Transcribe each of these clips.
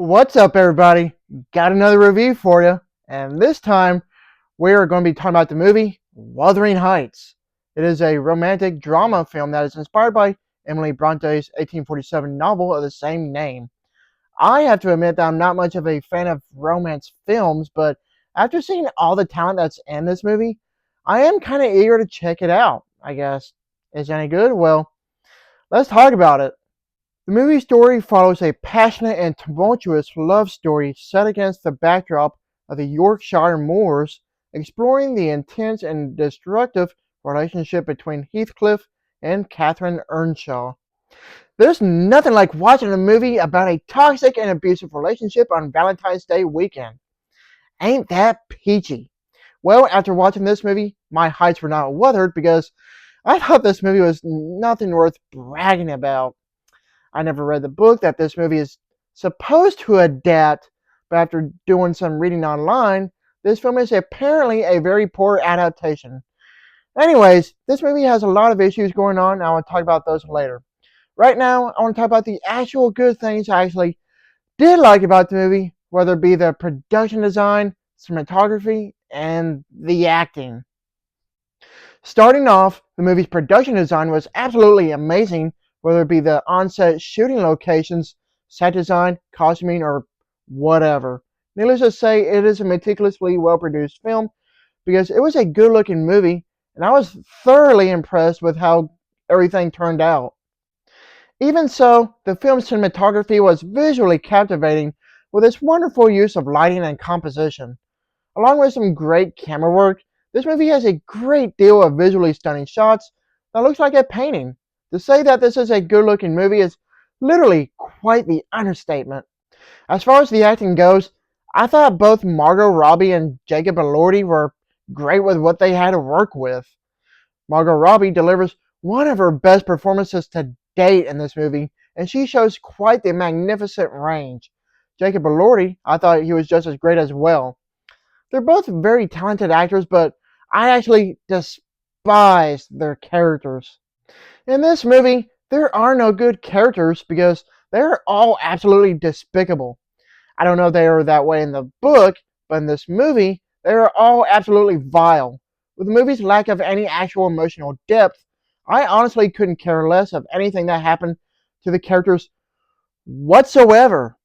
What's up, everybody? Got another review for you, and this time we are going to be talking about the movie Wuthering Heights. It is a romantic drama film that is inspired by Emily Bronte's 1847 novel of the same name. I have to admit that I'm not much of a fan of romance films, but after seeing all the talent that's in this movie, I am kind of eager to check it out, I guess. Is it any good? Well, let's talk about it. The movie story follows a passionate and tumultuous love story set against the backdrop of the Yorkshire moors, exploring the intense and destructive relationship between Heathcliff and Catherine Earnshaw. There's nothing like watching a movie about a toxic and abusive relationship on Valentine's Day weekend. Ain't that peachy? Well, after watching this movie, my heights were not weathered because I thought this movie was nothing worth bragging about. I never read the book that this movie is supposed to adapt, but after doing some reading online, this film is apparently a very poor adaptation. Anyways, this movie has a lot of issues going on, and I want to talk about those later. Right now, I want to talk about the actual good things I actually did like about the movie, whether it be the production design, cinematography, and the acting. Starting off, the movie's production design was absolutely amazing, whether it be the on-set shooting locations, set design, costuming, or whatever. Needless to say, it is a meticulously well-produced film because it was a good-looking movie, and I was thoroughly impressed with how everything turned out. Even so, the film's cinematography was visually captivating with its wonderful use of lighting and composition. Along with some great camera work, this movie has a great deal of visually stunning shots that looks like a painting. To say that this is a good-looking movie is literally quite the understatement. As far as the acting goes, I thought both Margot Robbie and Jacob Elordi were great with what they had to work with. Margot Robbie delivers one of her best performances to date in this movie, and she shows quite the magnificent range. Jacob Elordi, I thought he was just as great as well. They're both very talented actors, but I actually despise their characters. In this movie, there are no good characters because they're all absolutely despicable. I don't know if they are that way in the book, but in this movie, they are all absolutely vile. With the movie's lack of any actual emotional depth, I honestly couldn't care less of anything that happened to the characters whatsoever.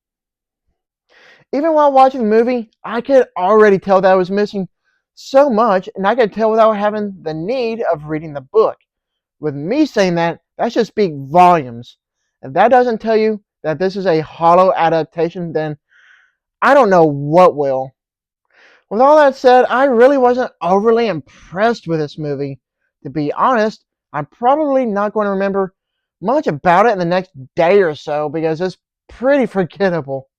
Even while watching the movie, I could already tell that I was missing so much, and I could tell without having the need of reading the book. With me saying that, that should speak volumes. If that doesn't tell you that this is a hollow adaptation, then I don't know what will. With all that said, I really wasn't overly impressed with this movie. To be honest, I'm probably not going to remember much about it in the next day or so because it's pretty forgettable.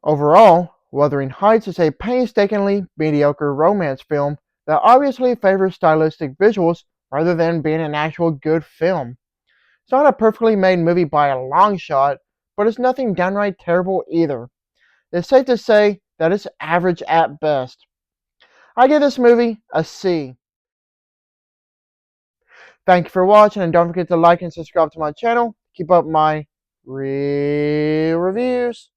Overall, Wuthering Heights is a painstakingly mediocre romance film that obviously favors stylistic visuals rather than being an actual good film. It's not a perfectly made movie by a long shot, but it's nothing downright terrible either. It's safe to say that it's average at best. I give this movie a C. Thank you for watching, and don't forget to like and subscribe to my channel. Keep up my real reviews.